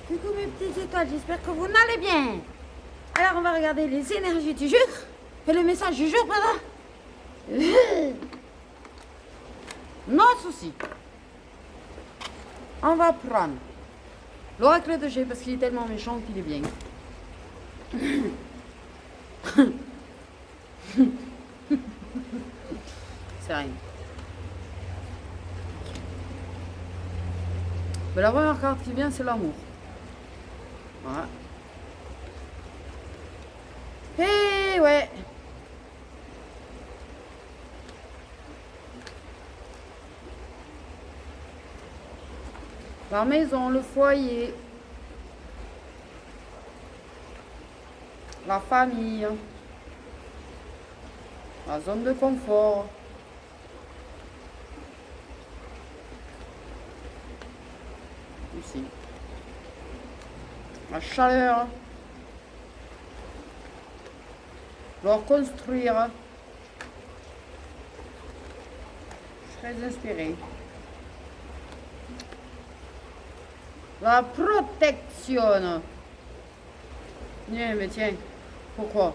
Coucou mes petites étoiles, j'espère que vous allez bien. Alors on va regarder les énergies du jour. Et le message du jour, pardon. Non souci. On va prendre l'oracle de G parce qu'il est tellement méchant qu'il est bien. C'est rien. Mais la première carte qui vient, c'est l'amour. Voilà. Et ouais. La maison, le foyer, la famille, la zone de confort. Ici. La chaleur. Leur construire. Je suis très inspirée. La protection. Mais tiens, pourquoi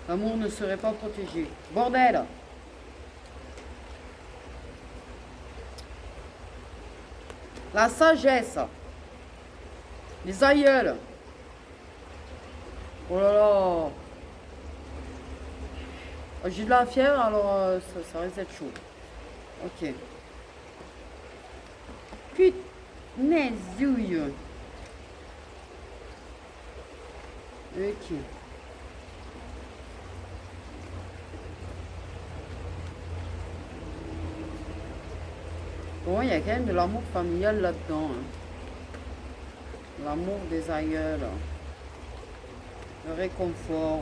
l'amour ne serait pas protégé? Bordel. La sagesse. Les aïeuls. Oh là là. J'ai de la fièvre, alors ça risque d'être chaud. Ok. Punaisouille. Ok. Bon, il y a quand même de l'amour familial là-dedans. Hein. L'amour des aïeuls. Le réconfort.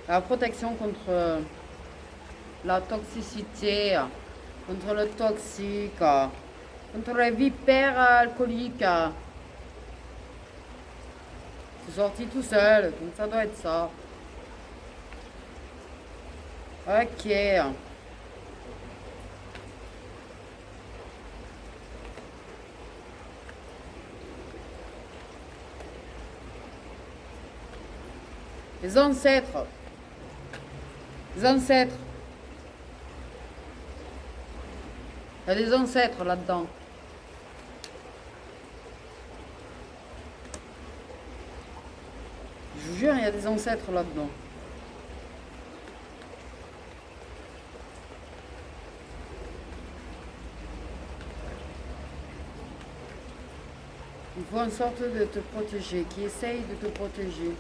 La protection contre la toxicité, contre le toxique, contre les vipères alcooliques. C'est sorti tout seul, donc ça doit être ça. Ok. Les ancêtres. Les ancêtres. Il y a des ancêtres là-dedans. Je vous jure, il y a des ancêtres là-dedans. Il faut une sorte de te protéger, qui essaye de te protéger.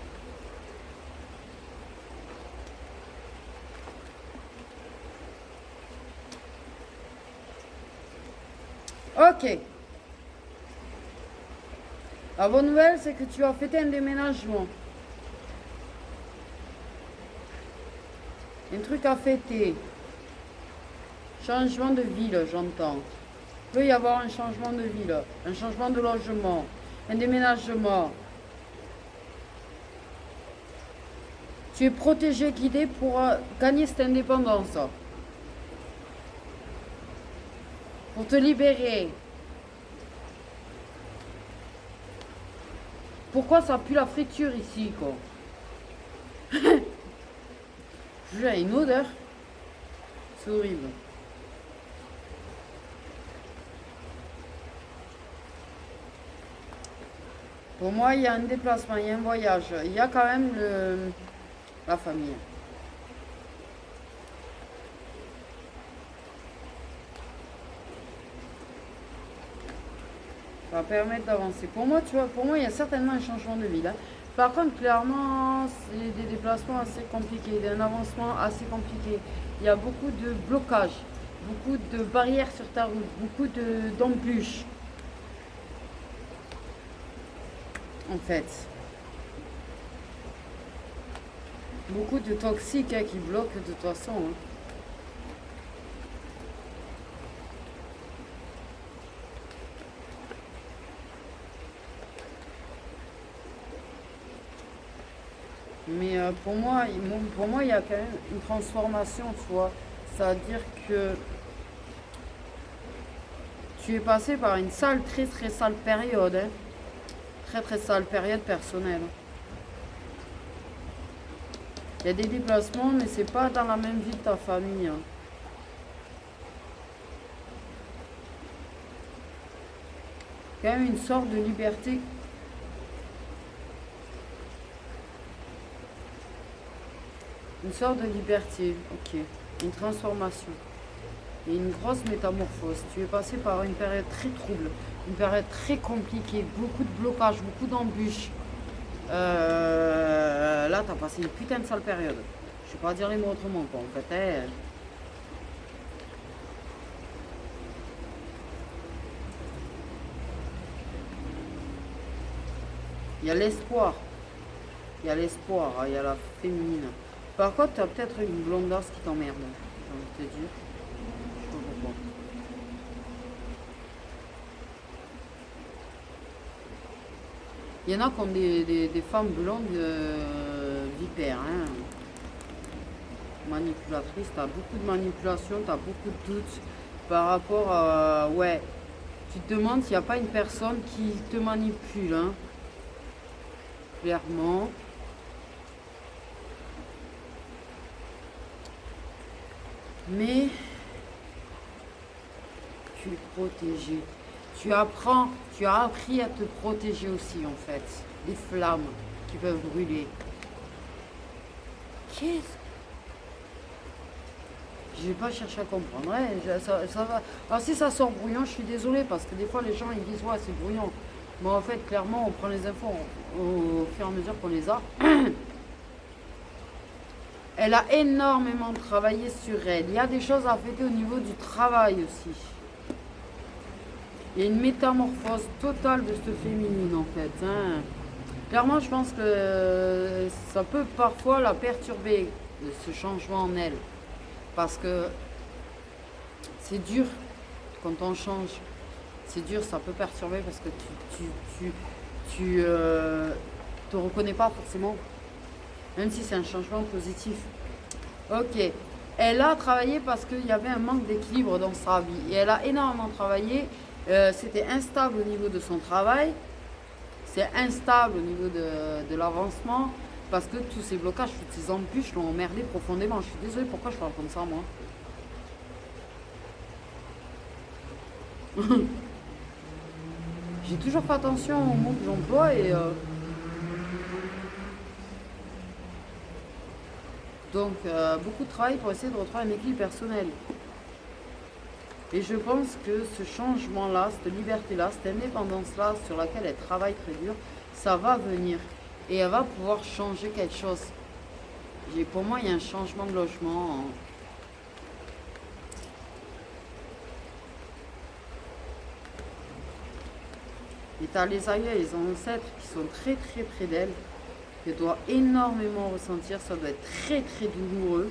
Ok. La bonne nouvelle, c'est que tu as fait un déménagement. Un truc à fêter. Changement de ville, j'entends. Il peut y avoir un changement de ville, un changement de logement, un déménagement. Tu es protégé, guidé pour gagner cette indépendance. Pour te libérer. Pourquoi ça pue la friture ici, quoi? Il y a une odeur. C'est horrible. Pour moi, il y a un déplacement, il y a un voyage. Il y a quand même la famille. Ça va permettre d'avancer. Pour moi, tu vois, pour moi, il y a certainement un changement de vie là. Par contre, clairement, c'est des déplacements assez compliqués, un avancement assez compliqué. Il y a beaucoup de blocages, beaucoup de barrières sur ta route, beaucoup d'embûches. En fait. Beaucoup de toxiques qui bloquent de toute façon. Hein. Mais pour moi, il y a quand même une transformation, tu vois. C'est-à-dire que tu es passé par une sale, très très sale période, hein. Très très sale période personnelle. Il y a des déplacements, mais c'est pas dans la même vie que ta famille, hein. Quand même une sorte de liberté. Une sorte de liberté, ok. Une transformation. Et une grosse métamorphose. Tu es passé par une période très trouble, une période très compliquée, beaucoup de blocages, beaucoup d'embûches. Là, tu as passé une putain de sale période. Je ne vais pas dire les mots autrement, quoi, en fait. Hein. Il y a l'espoir. Il y a l'espoir, hein, il y a la féminine. Par contre, tu as peut-être une blondasse qui t'emmerde, j'ai envie de te dire. Je sais pas pourquoi. Il y en a qui ont des femmes blondes vipères, hein. Manipulatrices, tu as beaucoup de manipulation, tu as beaucoup de doutes par rapport à... Ouais, tu te demandes s'il n'y a pas une personne qui te manipule, hein. Clairement. Mais tu es protégé. Tu as appris à te protéger aussi en fait. Des flammes qui peuvent brûler. Qu'est-ce? Je vais pas chercher à comprendre. Ouais, ça va. Alors si ça sort brouillon, je suis désolée parce que des fois les gens ils disent ouais c'est brouillon. Mais en fait clairement on prend les infos au fur et à mesure qu'on les a. Elle a énormément travaillé sur elle. Il y a des choses à fêter au niveau du travail aussi. Il y a une métamorphose totale de cette féminine en fait, hein. Clairement, je pense que ça peut parfois la perturber, ce changement en elle. Parce que c'est dur quand on change. C'est dur, ça peut perturber parce que tu te reconnais pas forcément. Même si c'est un changement positif. Ok. Elle a travaillé parce qu'il y avait un manque d'équilibre dans sa vie. Et elle a énormément travaillé. C'était instable au niveau de son travail. C'est instable au niveau de l'avancement. Parce que tous ces blocages, toutes ces embûches l'ont emmerdé profondément. Je suis désolée, pourquoi je parle comme ça, moi? J'ai toujours fait attention aux mots que j'emploie et... Donc, beaucoup de travail pour essayer de retrouver un équilibre personnel. Et je pense que ce changement-là, cette liberté-là, cette indépendance-là sur laquelle elle travaille très dur, ça va venir. Et elle va pouvoir changer quelque chose. Pour moi, il y a un changement de logement. Et tu as les aïeux et les ancêtres qui sont très très près d'elle. Elle doit énormément ressentir, ça doit être très très douloureux.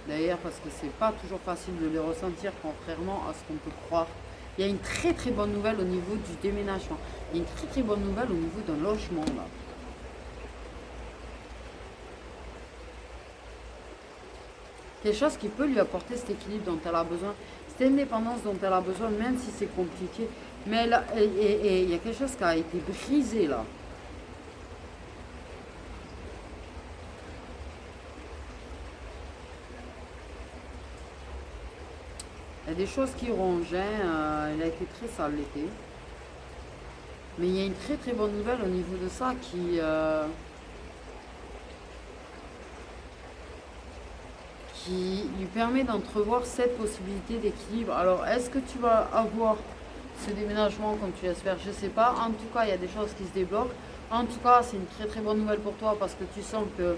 D'ailleurs, parce que c'est pas toujours facile de les ressentir, contrairement à ce qu'on peut croire. Il y a une très très bonne nouvelle au niveau du déménagement. Il y a une très très bonne nouvelle au niveau d'un logement là. Quelque chose qui peut lui apporter cet équilibre dont elle a besoin, cette indépendance dont elle a besoin, même si c'est compliqué. Mais là, il y a quelque chose qui a été brisé là. Il y a des choses qui rongent, hein. Elle a été très sale l'été. Mais il y a une très très bonne nouvelle au niveau de ça qui lui permet d'entrevoir cette possibilité d'équilibre. Alors, est-ce que tu vas avoir ce déménagement comme tu l'espères? Je ne sais pas. En tout cas, il y a des choses qui se débloquent. En tout cas, c'est une très très bonne nouvelle pour toi parce que tu sens que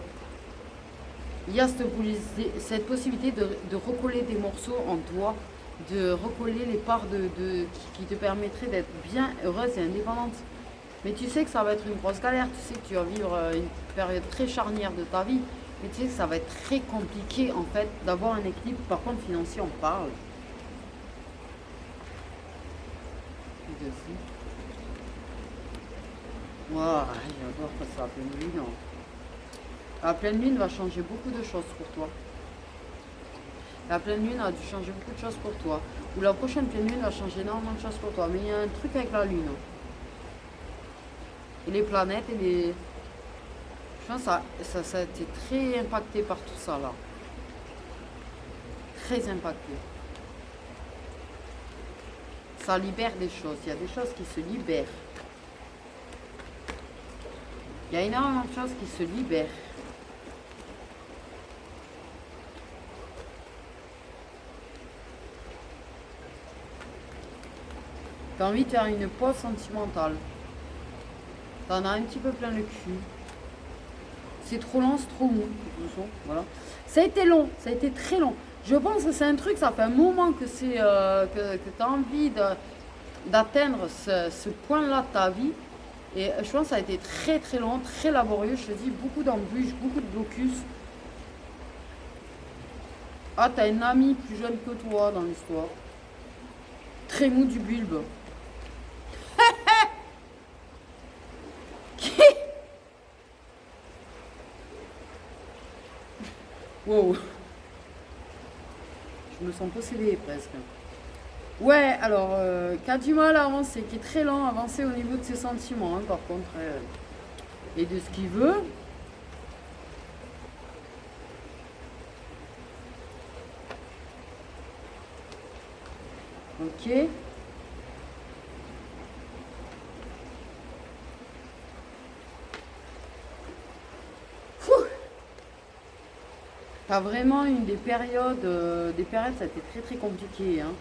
il y a cette possibilité de recoller des morceaux en toi, de recoller les parts qui te permettraient d'être bien heureuse et indépendante. Mais tu sais que ça va être une grosse galère, tu sais que tu vas vivre une période très charnière de ta vie, mais tu sais que ça va être très compliqué en fait d'avoir un équilibre. Par contre, financier, on parle. Ouah, j'adore quand c'est la pleine lune, hein. La pleine lune va changer beaucoup de choses pour toi. La pleine lune a dû changer beaucoup de choses pour toi. Ou la prochaine pleine lune va changer énormément de choses pour toi. Mais il y a un truc avec la lune, hein. Et les planètes et les... Je pense que ça a été très impacté par tout ça là. Très impacté. Ça libère des choses. Il y a des choses qui se libèrent. Il y a énormément de choses qui se libèrent. T'as envie de faire une pause sentimentale. T'en as un petit peu plein le cul. C'est trop lent, c'est trop mou. Voilà. Ça a été long, ça a été très long. Je pense que c'est un truc, ça fait un moment que c'est que tu as envie d'atteindre ce point-là de ta vie. Et je pense que ça a été très très long, très laborieux. Je te dis, beaucoup d'embûches, beaucoup de blocus. Ah, t'as une amie plus jeune que toi dans l'histoire. Très mou du bulbe. Wow. Je me sens possédée presque. Ouais, alors, qui a du mal à avancer, qui est très lent à avancer au niveau de ses sentiments, hein, par contre, et de ce qu'il veut. Ok. T'as vraiment une des périodes, ça a été très très compliqué, hein.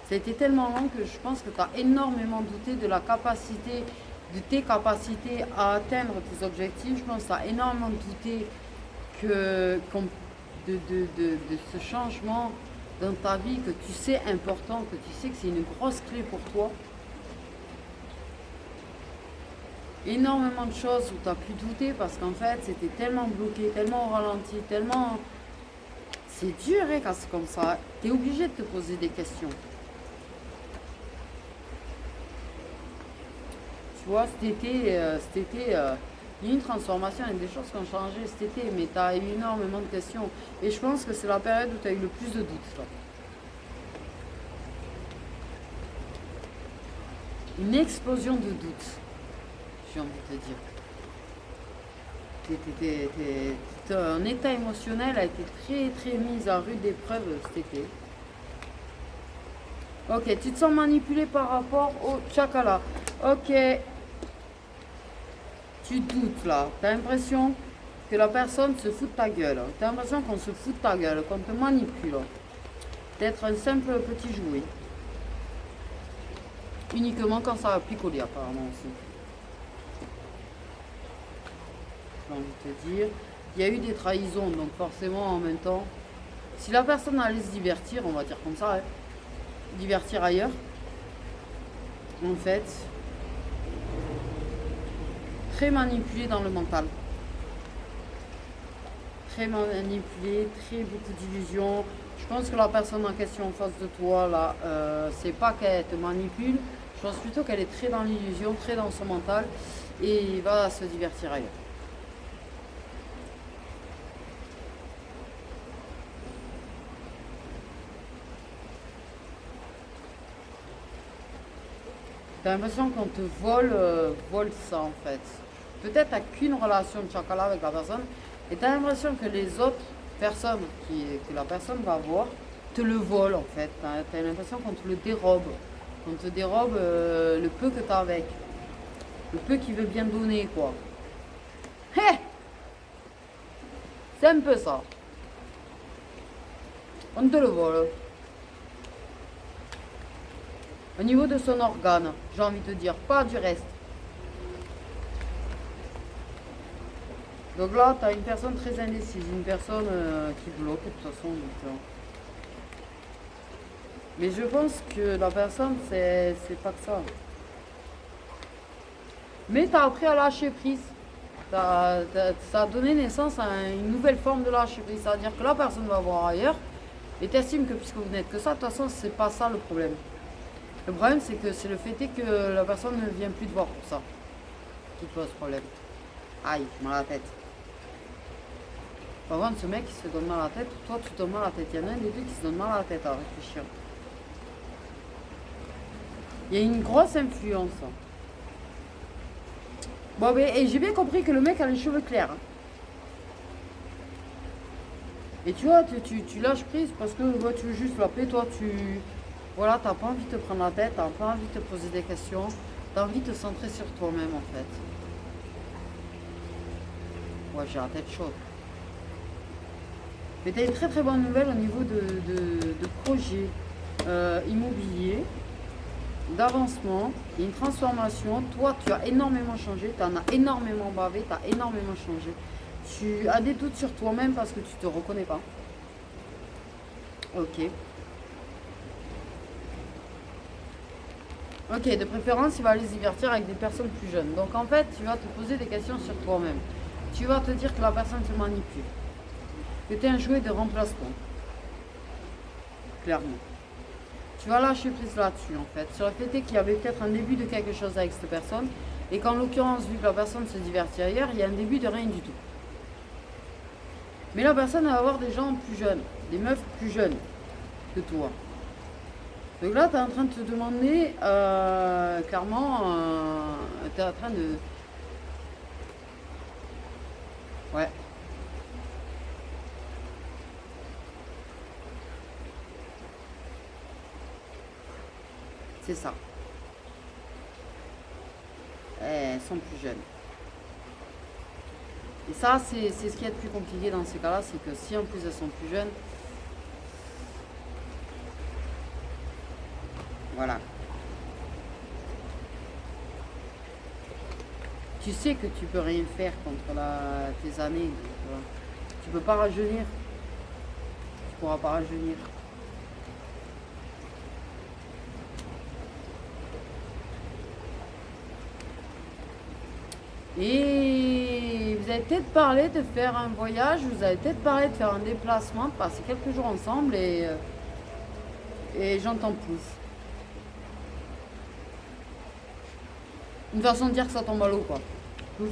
Ça a été tellement long que je pense que tu as énormément douté de la capacité, de tes capacités à atteindre tes objectifs. Je pense que tu as énormément douté de ce changement dans ta vie que tu sais important, que tu sais que c'est une grosse clé pour toi. Énormément de choses où tu as pu douter parce qu'en fait c'était tellement bloqué, tellement au ralenti, tellement... C'est dur, hein, quand c'est comme ça. Tu es obligé de te poser des questions. Tu vois, cet été, il y a eu une transformation, il y a des choses qui ont changé cet été, mais tu as eu énormément de questions. Et je pense que c'est la période où tu as eu le plus de doutes, là. Une explosion de doutes, j'ai envie de te dire. Ton état émotionnel a été très très mis à rude épreuve cet été. Ok, tu te sens manipulé par rapport au chakala. Ok, tu doutes là. Tu as l'impression que la personne se fout de ta gueule. Tu as l'impression qu'on se fout de ta gueule, qu'on te manipule. D'être un simple petit jouet. Uniquement quand ça va picoler apparemment aussi. J'ai envie de te dire. Il y a eu des trahisons, donc forcément en même temps. Si la personne allait se divertir, on va dire comme ça, hein, divertir ailleurs, en fait, très manipulé dans le mental. Très manipulé, très beaucoup d'illusions. Je pense que la personne en question en face de toi, là, c'est pas qu'elle te manipule, je pense plutôt qu'elle est très dans l'illusion, très dans son mental, et va se divertir ailleurs. T'as l'impression qu'on te vole ça en fait. Peut-être t'as qu'une relation de chakala avec la personne et t'as l'impression que les autres personnes que la personne va voir te le volent en fait. T'as l'impression qu'on te le dérobe. Qu'on te dérobe le peu que t'as avec. Le peu qu'il veut bien donner quoi. Hé! C'est un peu ça. On te le vole. Au niveau de son organe, j'ai envie de te dire, pas du reste. Donc là, tu as une personne très indécise, une personne qui bloque de toute façon. Mais je pense que la personne, c'est pas que ça. Mais tu as appris à lâcher prise. Ça a donné naissance à une nouvelle forme de lâcher prise. C'est-à-dire que la personne va voir ailleurs et tu estimes que puisque vous n'êtes que ça, de toute façon, c'est pas ça le problème. Le problème, c'est que c'est le fait est que la personne ne vient plus te voir pour ça. qui te pose problème. Aïe, mal à la tête. Par contre, ce mec qui se donne mal à la tête, toi tu te donnes mal à la tête. Il y en a un des deux qui se donne mal à la tête à réfléchir. Il y a une grosse influence. Bon, mais et j'ai bien compris que le mec a les cheveux clairs. Et tu vois, tu lâches prise parce que ouais, tu veux juste la paix. Toi, voilà, t'as pas envie de te prendre la tête, t'as pas envie de te poser des questions. T'as envie de te centrer sur toi-même en fait. Ouais, j'ai la tête chaude. Mais t'as une très très bonne nouvelle au niveau de projets immobiliers, d'avancement, une transformation. Toi, tu as énormément changé, tu en as énormément bavé, tu as énormément changé. Tu as des doutes sur toi-même parce que tu te reconnais pas. Ok. Ok, de préférence, il va aller se divertir avec des personnes plus jeunes. Donc en fait, tu vas te poser des questions sur toi-même. Tu vas te dire que la personne te manipule. Que tu es un jouet de remplacement. Clairement. Tu vas lâcher prise là-dessus en fait. Sur le fait qu'il y avait peut-être un début de quelque chose avec cette personne. Et qu'en l'occurrence, vu que la personne se divertit ailleurs, il y a un début de rien du tout. Mais la personne va avoir des gens plus jeunes. Des meufs plus jeunes que toi. Donc là, tu es en train de te demander, clairement, tu es en train de... Ouais. C'est ça. Elles sont plus jeunes. Et ça, c'est ce qui est le plus compliqué dans ces cas-là, c'est que si en plus elles sont plus jeunes, voilà. Tu sais que tu peux rien faire contre tes années. Tu peux pas rajeunir. Tu pourras pas rajeunir. Et vous avez peut-être parlé de faire un voyage, vous avez peut-être parlé de faire un déplacement, de passer quelques jours ensemble et j'entends plus. Une façon de dire que ça tombe à l'eau, quoi. Pouf.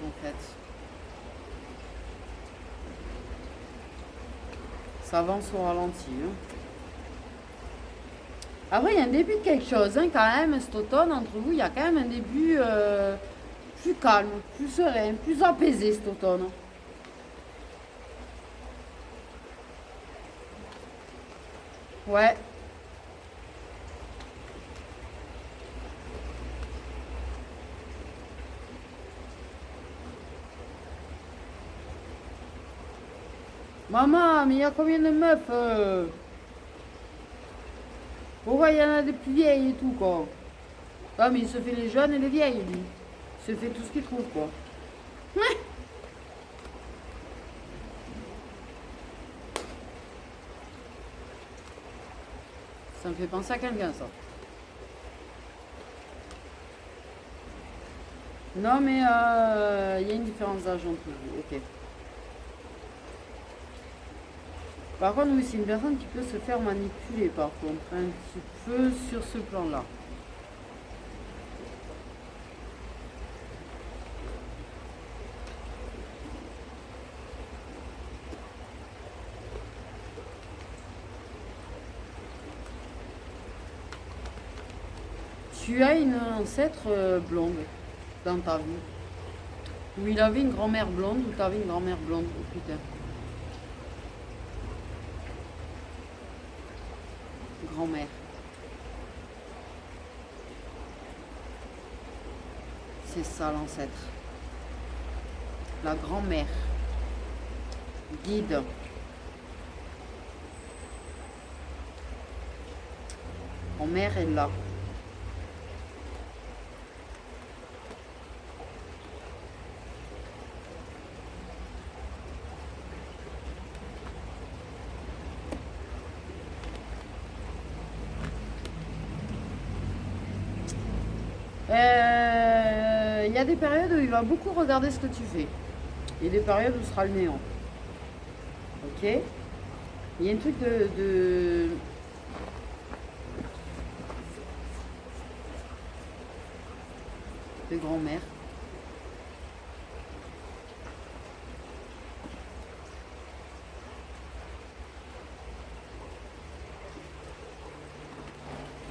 En fait. Ça avance au ralenti. Hein. Après, il y a un début de quelque chose, hein, quand même, cet automne, entre vous, il y a quand même un début plus calme, plus serein, plus apaisé cet automne. Ouais. Maman, mais il y a combien de meufs Pourquoi il y en a des plus vieilles et tout, quoi. Ah, mais il se fait les jeunes et les vieilles, lui. Il se fait tout ce qu'il trouve, quoi. Ça me fait penser à quelqu'un, ça. Non, mais il y a une différence d'âge entre vous. Ok. Par contre, oui, c'est une personne qui peut se faire manipuler, par contre. Un petit peu sur ce plan-là. Tu as une ancêtre blonde dans ta vie. Ou il avait une grand-mère blonde, ou tu avais une grand-mère blonde. Oh putain. Grand-mère. C'est ça l'ancêtre. La grand-mère. Guide. Grand-mère est là. Il y a des périodes où il va beaucoup regarder ce que tu fais. Et des périodes où ce sera le néant. Ok? Il y a un truc de grand-mère.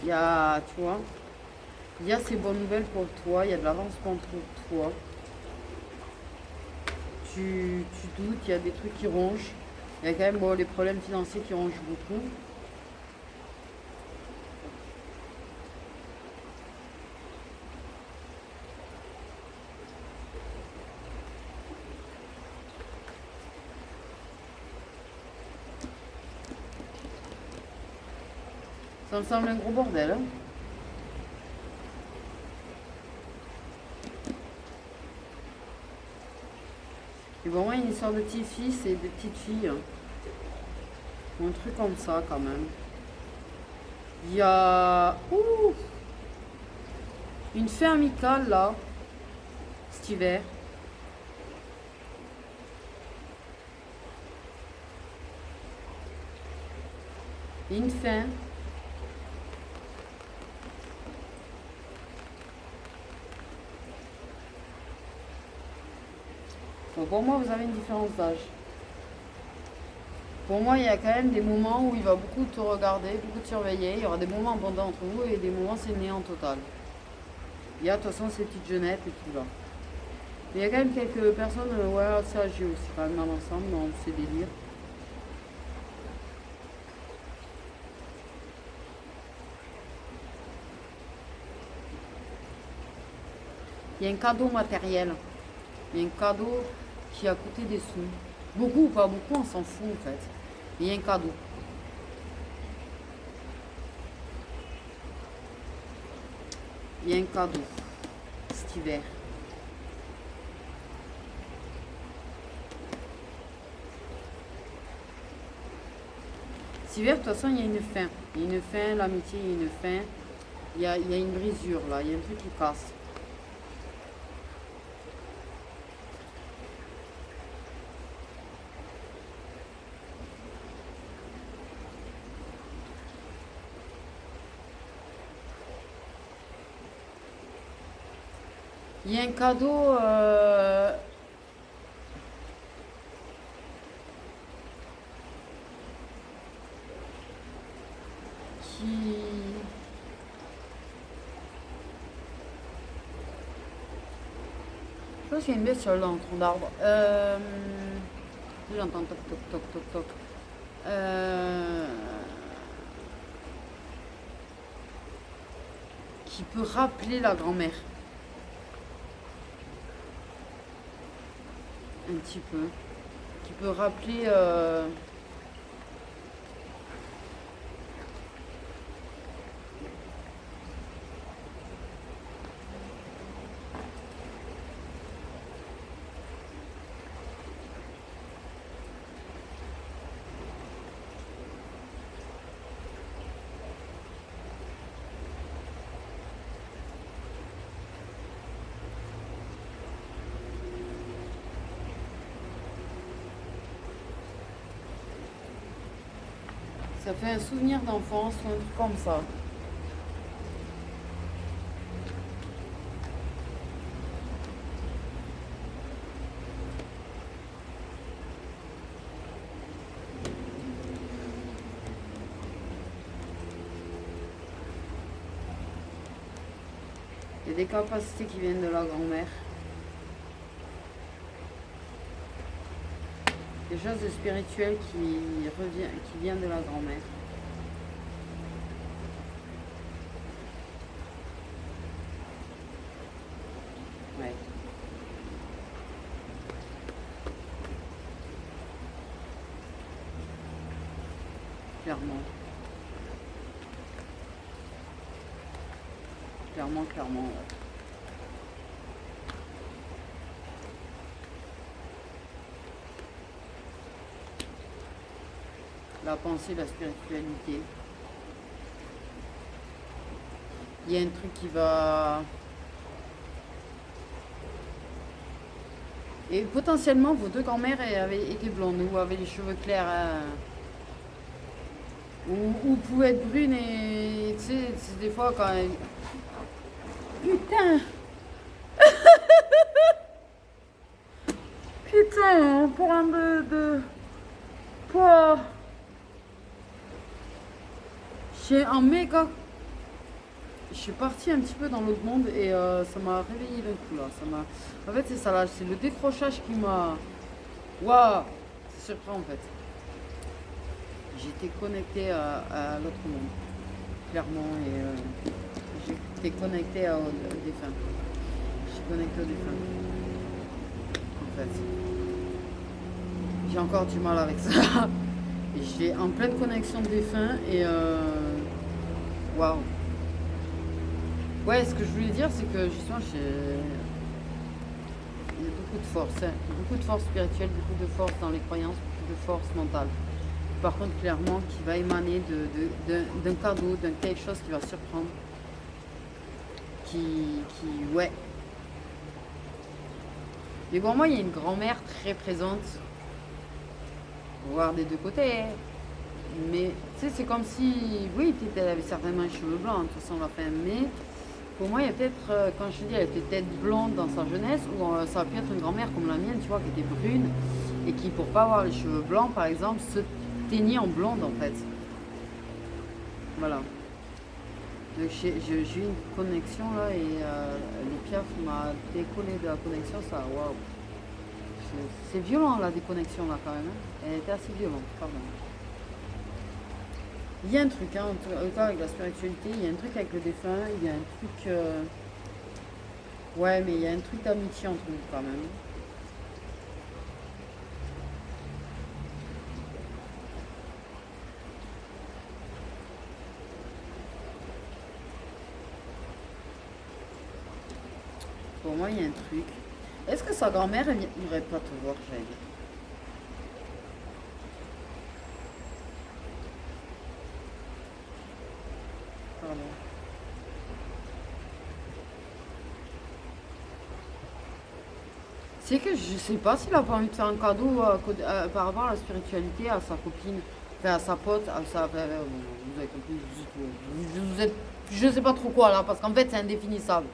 Il y a, tu vois, il y a ces bonnes nouvelles pour toi, il y a de l'avancement pour toi. Tu doutes, il y a des trucs qui rongent. Il y a quand même bon, les problèmes financiers qui rongent beaucoup. Ça me semble un gros bordel. Hein. Et bon, moi, il y a une histoire de petits-fils et de petites filles. Ou un truc comme ça, quand même. Il y a une fin amicale, là, cet hiver. Et une fin. Donc pour moi, vous avez une différence d'âge. Pour moi, il y a quand même des moments où il va beaucoup te regarder, beaucoup te surveiller. Il y aura des moments abondants entre vous et des moments c'est néant total. Il y a de toute façon ces petites jeunettes et tout là. Mais il y a quand même quelques personnes, ouais, assez âgées aussi quand même dans l'ensemble, dans ces délires. Il y a un cadeau matériel. Il y a un cadeau qui a coûté des sous. Beaucoup ou pas beaucoup, on s'en fout en fait. Il y a un cadeau. Il y a un cadeau cet hiver. Cet hiver, de toute façon, il y a une fin. Il y a une fin, l'amitié, il y a une fin. Il y a une brisure là, il y a un truc qui casse. Il y a un cadeau qui... Je pense qu'il y a une bestiole dans le tronc d'arbre. J'entends toc toc toc toc toc. Qui peut rappeler la grand-mère. Un petit peu. Qui peut rappeler... ça fait un souvenir d'enfance ou un truc comme ça. Il y a des capacités qui viennent de la grand-mère. Des choses de spirituel qui vient de la grand-mère. Ouais. Clairement. Clairement, ouais. La pensée, la spiritualité. Il y a un truc qui va... Et potentiellement, vos deux grand-mères avaient été blondes ou avaient les cheveux clairs. Ou pouvaient être brunes et tu sais, des fois quand elles... Putain! Putain, pour un de... Pour... J'ai un méga... Je suis partie un petit peu dans l'autre monde et ça m'a réveillé d'un coup là. En fait, c'est ça là, c'est le décrochage qui m'a... Waouh! C'est surprenant en fait. J'étais connectée à l'autre monde, clairement, et j'étais connectée au défunt. Je suis connectée au défunt, en fait. J'ai encore du mal avec ça. J'ai en pleine connexion de défunt et waouh. Ouais, ce que je voulais dire, c'est que justement, il y a beaucoup de force, hein. Beaucoup de force spirituelle, beaucoup de force dans les croyances, beaucoup de force mentale. Par contre, clairement, qui va émaner d'un cadeau, d'un quelque chose qui va surprendre. Ouais. Mais bon, moi, il y a une grand-mère très présente, voire des deux côtés. Hein. Mais, tu sais, c'est comme si, oui, peut-être elle avait certainement les cheveux blancs, de toute façon, la fin. Mais, pour moi, il y a peut-être, quand je te dis, elle était peut-être blonde dans sa jeunesse, ou ça a pu être une grand-mère comme la mienne, tu vois, qui était brune, et qui, pour pas avoir les cheveux blancs, par exemple, se teignait en blonde, en fait. Voilà. Donc j'ai eu une connexion là et le Piaf m'a décollé de la connexion, ça, waouh. C'est violent la déconnexion là quand même. Hein. Elle était assez violente, pardon. Il y a un truc, hein, en tout cas avec la spiritualité, il y a un truc avec le défunt, il y a un truc... Ouais, mais il y a un truc d'amitié entre nous quand même. Pour moi, il y a un truc. Est-ce que sa grand-mère, elle n'irait pas te voir, j'allais dire. Pardon. C'est que je sais pas s'il a pas envie de faire un cadeau par rapport à la spiritualité, à sa copine, enfin à sa pote, à sa... vous avez compris, je sais pas trop quoi là, parce qu'en fait c'est indéfinissable.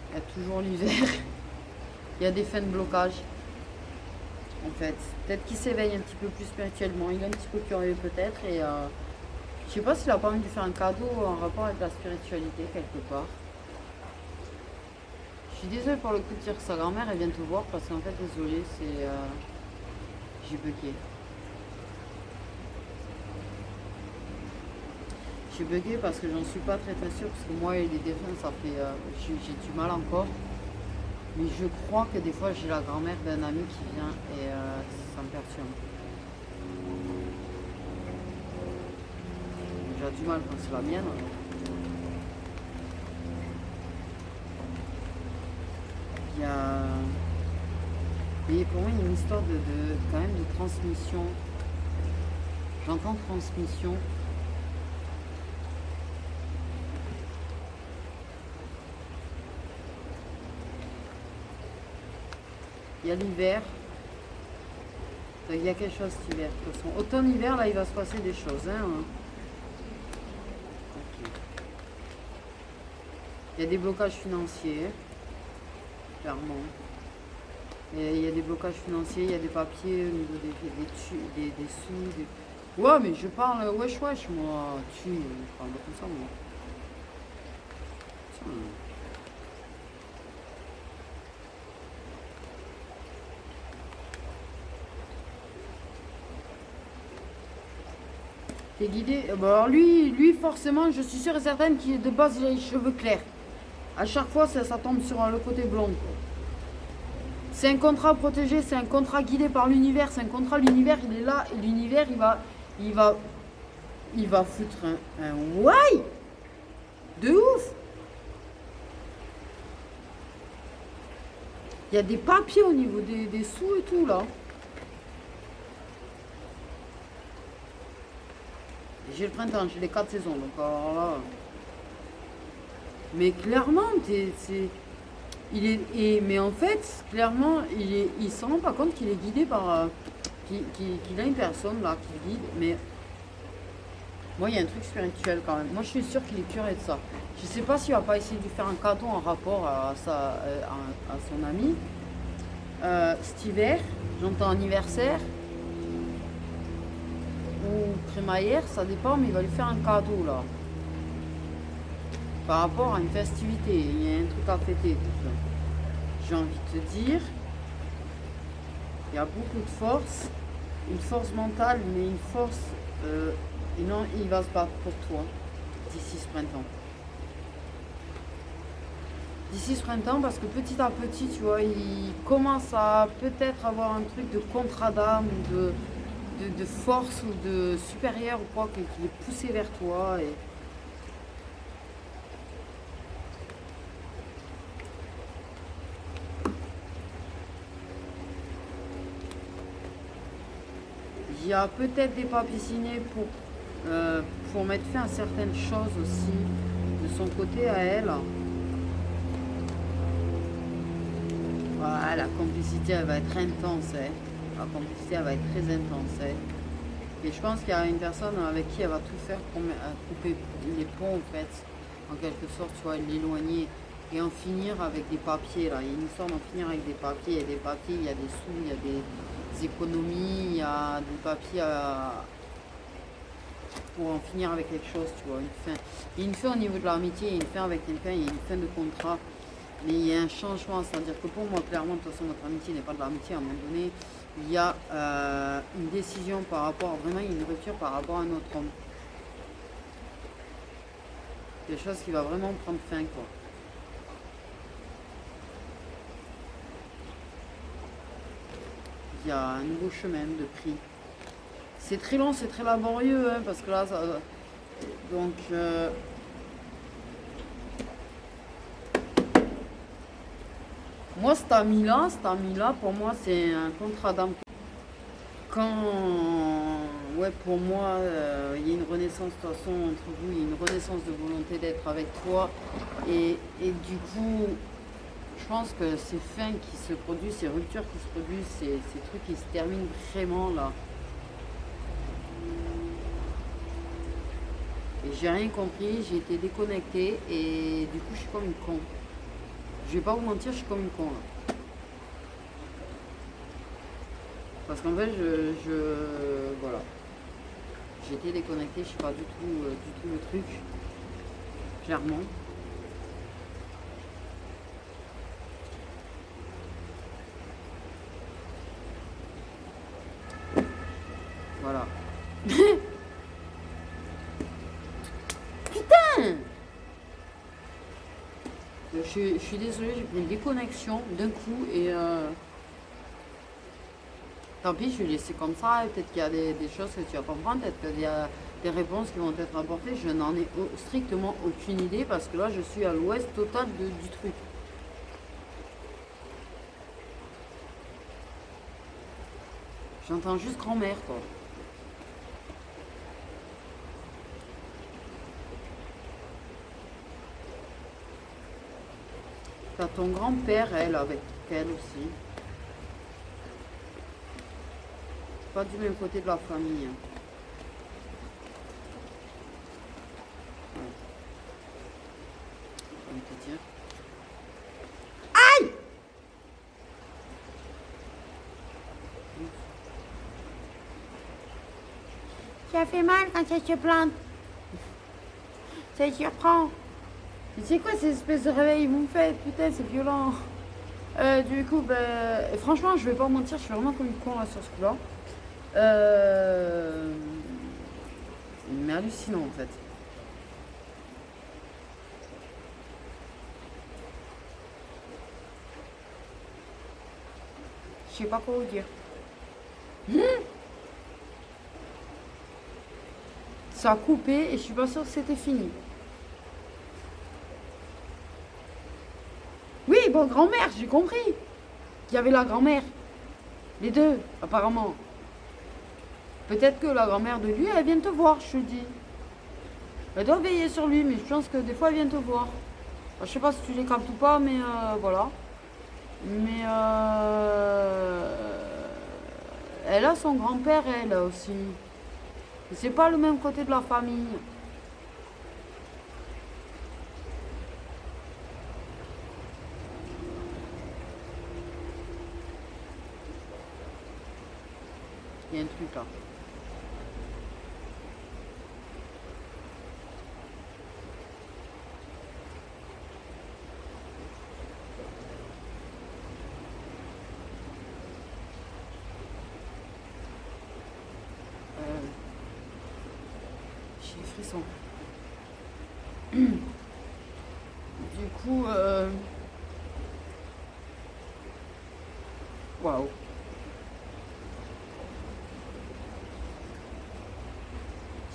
Il y a toujours l'hiver, il y a des fins de blocage, en fait. Peut-être qu'il s'éveille un petit peu plus spirituellement, il est un petit peu curieux peut-être, et je sais pas s'il a pas envie de faire un cadeau en rapport avec la spiritualité quelque part. Je suis désolée pour le coup de dire que sa grand-mère elle vient te voir parce qu'en fait désolée c'est j'ai bugué. J'ai bugué parce que j'en suis pas très très sûre parce que moi et les défunts ça fait j'ai du mal encore. Mais je crois que des fois j'ai la grand-mère d'un ami qui vient et ça me perturbe. J'ai du mal quand c'est la mienne. Il y a... Mais pour moi, il y a une histoire quand même de transmission. J'entends transmission. Il y a l'hiver. Il y a quelque chose cet hiver. De toute façon, automne-hiver, là, il va se passer des choses. Hein. Okay. Il y a des blocages financiers. Clairement. Et il y a des blocages financiers, il y a des papiers au niveau des sous. Ouais, mais je parle wesh, moi. Je parle pas comme ça, moi. Tiens. T'es guidé. Bah alors lui, forcément, je suis sûre et certaine qu'il de base il a les cheveux clairs. À chaque fois, ça tombe sur le côté blond. C'est un contrat protégé, c'est un contrat guidé par l'univers. C'est un contrat, l'univers, il est là et l'univers, il va foutre un why de ouf. Il y a des papiers au niveau des sous et tout là. J'ai le printemps, j'ai les 4 saisons, donc alors là. Mais clairement, Mais en fait, clairement, il se rend pas compte qu'il est guidé par, qu'il a une personne là qui le guide. Mais moi, il y a un truc spirituel quand même. Moi, je suis sûre qu'il est curé de ça. Je sais pas s'il va pas essayer de lui faire un cadeau en rapport à son ami. Cet hiver, j'entends anniversaire ou crémaillère, ça dépend, mais il va lui faire un cadeau là. Par rapport à une festivité, il y a un truc à fêter. Donc, j'ai envie de te dire, il y a beaucoup de force, une force mentale, mais une force. Et non, il va se battre pour toi d'ici ce printemps. D'ici ce printemps, parce que petit à petit, tu vois, il commence à peut-être avoir un truc de contrat d'âme, ou de force ou de supérieur ou quoi, qu'il est poussé vers toi. Et il y a peut-être des papiers signés pour mettre fin à certaines choses aussi de son côté à elle. Voilà, la complicité elle va être intense. Hein. La complicité elle va être très intense. Hein. Et je pense qu'il y a une personne avec qui elle va tout faire pour couper les ponts en fait, en quelque sorte, tu vois, l'éloigner et en finir avec des papiers là. Il y a une histoire d'en finir avec des papiers. Il y a des papiers, il y a des sous, il y a des économies, il y a des papiers pour en finir avec quelque chose, tu vois, une fin. Il y a une fin au niveau de l'amitié, il y a une fin avec quelqu'un, il y a une fin de contrat. Mais il y a un changement, c'est-à-dire que pour moi, clairement, de toute façon, notre amitié n'est pas de l'amitié. À un moment donné, il y a une décision par rapport, vraiment une rupture par rapport à notre homme. Quelque chose qui va vraiment prendre fin, quoi. Il y a un nouveau chemin de prix. C'est très long, c'est très laborieux, hein, parce que là, ça, donc... moi, cet ami-là, pour moi, c'est un contrat d'âme. Quand, ouais, pour moi, il y a une renaissance, de toute façon, entre vous, il y a une renaissance de volonté d'être avec toi. Et du coup, je pense que ces fins qui se produisent, ces ruptures qui se produisent, ces trucs qui se terminent vraiment là. Et j'ai rien compris, j'ai été déconnectée et du coup, je suis comme une con. Je vais pas vous mentir, je suis comme une con là. Parce qu'en fait, voilà. J'ai été déconnectée, je sais pas du tout le truc. Clairement. Voilà. Putain! Je suis désolée, j'ai pris une déconnexion d'un coup et tant pis, je vais laisser comme ça. Et peut-être qu'il y a des choses que tu vas comprendre, peut-être qu'il y a des réponses qui vont être apportées. Je n'en ai strictement aucune idée parce que là, je suis à l'ouest total du truc. J'entends juste grand-mère, quoi. T'as ton grand-père, elle, avec elle aussi. Pas du même côté de la famille. Hein. Ouais. Je vais te dire. Aïe! Ça fait mal quand ça se plante. Ça surprend. C'est quoi ces espèces de réveils que vous me faites? Putain, c'est violent. Du coup, ben, franchement, je vais pas mentir, je suis vraiment comme une con là sur ce coup-là. Mais hallucinant en fait. Je sais pas quoi vous dire. Ça a coupé et je suis pas sûre que c'était fini. Oui, bon, grand-mère, j'ai compris. Il y avait la grand-mère. Les deux, apparemment. Peut-être que la grand-mère de lui, elle vient te voir, je te dis. Elle doit veiller sur lui, mais je pense que des fois, elle vient te voir. Je sais pas si tu les captes ou pas, mais voilà. Mais elle a son grand-père, elle aussi. C'est pas le même côté de la famille. Il y a un truc là. Euh, j'ai des frissons. Du coup, waouh.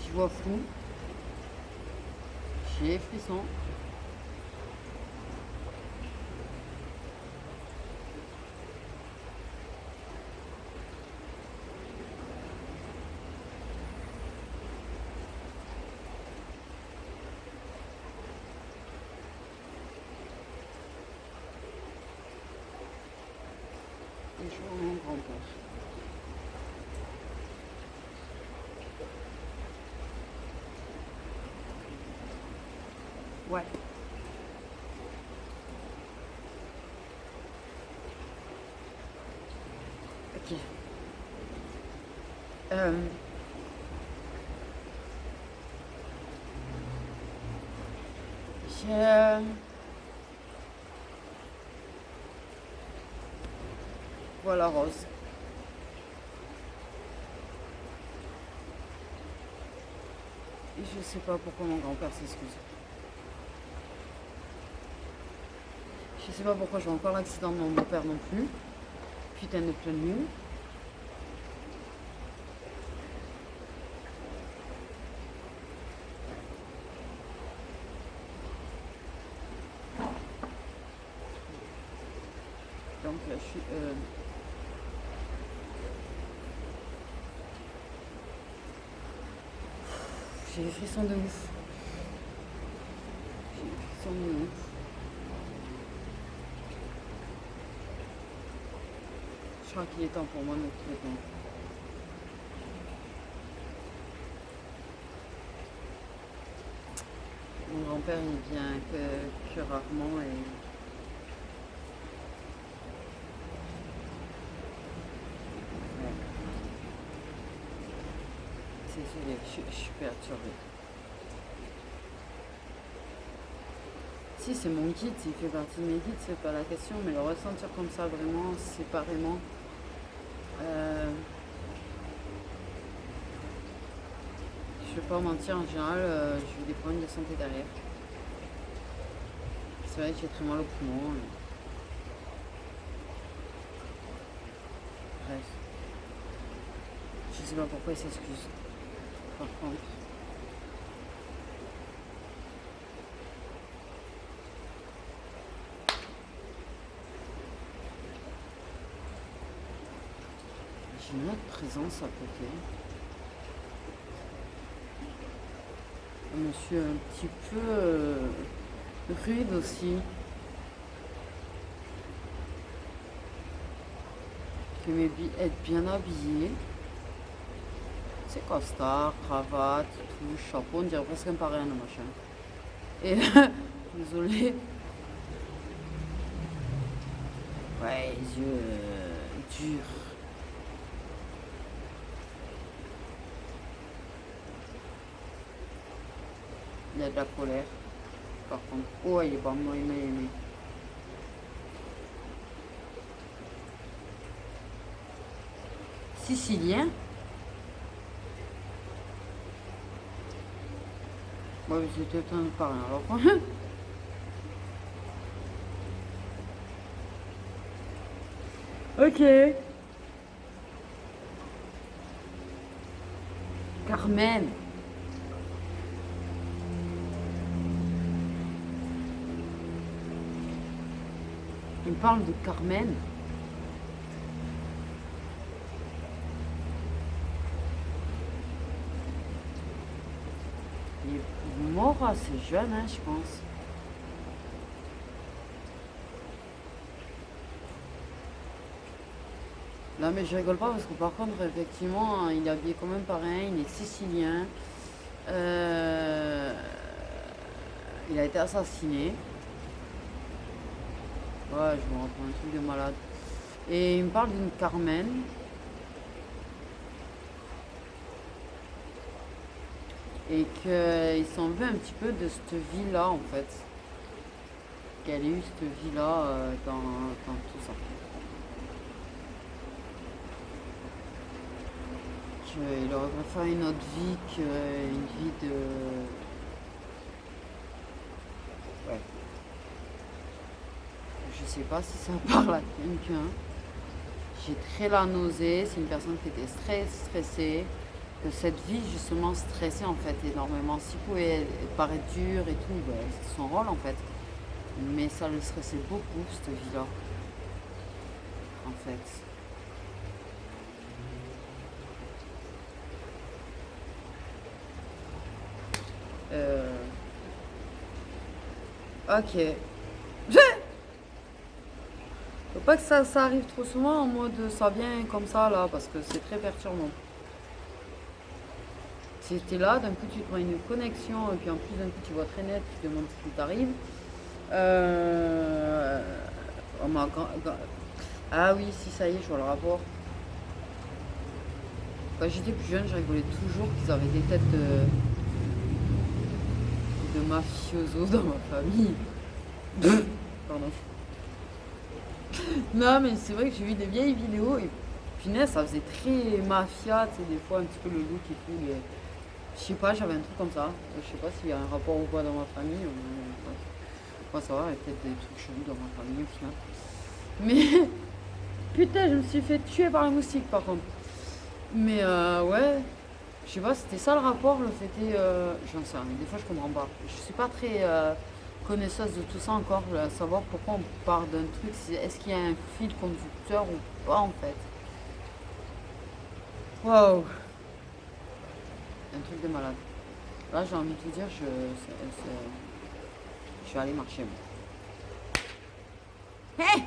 Je vois flou. J'ai des frissons. Et je vois mon grand-père. Ouais. Ok. Euh, je... Voilà Rose. Et je sais pas pourquoi mon grand-père s'excuse. Je sais pas pourquoi je vois encore l'accident de mon beau-père non plus. Putain de pleine lune. Donc là, je suis... J'ai des frissons de ouf. J'ai des frissons de ouf. Je crois qu'il est temps pour moi de me couper maintenant. Mon grand-père, il vient que rarement et... Ouais. Désolée, je suis perturbée. Si, c'est mon guide, il fait partie de mes guides, c'est pas la question, mais le ressentir comme ça vraiment séparément... je vais pas mentir, en général, j'ai eu des problèmes de santé derrière. C'est vrai que j'ai très mal au poumon. Bref. Je sais pas pourquoi il s'excuse. Par contre. J'ai une autre présence à côté. Un monsieur un petit peu rude aussi. Qui aimait être bien habillé. C'est costard, cravate, tout, chapeau, on dirait presque un parrain, le machin. Et désolé. Ouais, les yeux durs. Il y a de la colère, par contre. Oh, il est pas moi, il m'a aimé. Sicilien. Ouais, c'était un parrain alors. Ok. Carmen. Il me parle de Carmen. Il est mort assez jeune, hein, je pense. Là, mais je rigole pas parce que par contre, effectivement, il est habillé quand même pareil, il est sicilien. Euh, il a été assassiné. Ouais, je me rappelle un truc de malade. Et il me parle d'une Carmen. Et qu'il s'en veut un petit peu de cette vie-là, en fait. Qu'elle ait eu cette vie-là dans tout ça. Qu'il aurait préféré une autre vie qu'une vie de... Ouais. Je sais pas si ça parle à quelqu'un. J'ai très la nausée. C'est une personne qui était stressée. Que cette vie, justement, stressée, en fait, énormément. Si pouvait paraître dure et tout, ben, c'est son rôle, en fait. Mais ça le stressait beaucoup, cette vie-là. En fait. Euh, Ok. Faut pas que ça arrive trop souvent en mode ça vient comme ça là, parce que c'est très perturbant. Si t'es là, d'un coup tu te prends une connexion, et puis en plus d'un coup tu vois très net, tu te demandes ce qui t'arrive. Euh... oh, ah oui, si ça y est, je vois le rapport. Quand j'étais plus jeune, je rigolais toujours qu'ils avaient des têtes de mafiosos dans ma famille. Pardon. Non, mais c'est vrai que j'ai vu des vieilles vidéos et punaise, ça faisait très mafia, tu sais, des fois un petit peu le look et tout. Je sais pas, j'avais un truc comme ça. Je sais pas s'il y a un rapport ou pas dans ma famille. Faut pas savoir, il y a peut-être des trucs chelous dans ma famille au final. Mais putain, je me suis fait tuer par les moustiques par contre. Mais ouais, je sais pas, c'était ça le rapport, le fait est. J'en sais rien, des fois je comprends pas. Je suis pas très connaisseuse de tout ça encore, savoir pourquoi on part d'un truc, est-ce qu'il y a un fil conducteur ou pas en fait. Waouh, un truc de malade. Là j'ai envie de vous dire, je vais aller marcher moi. Hé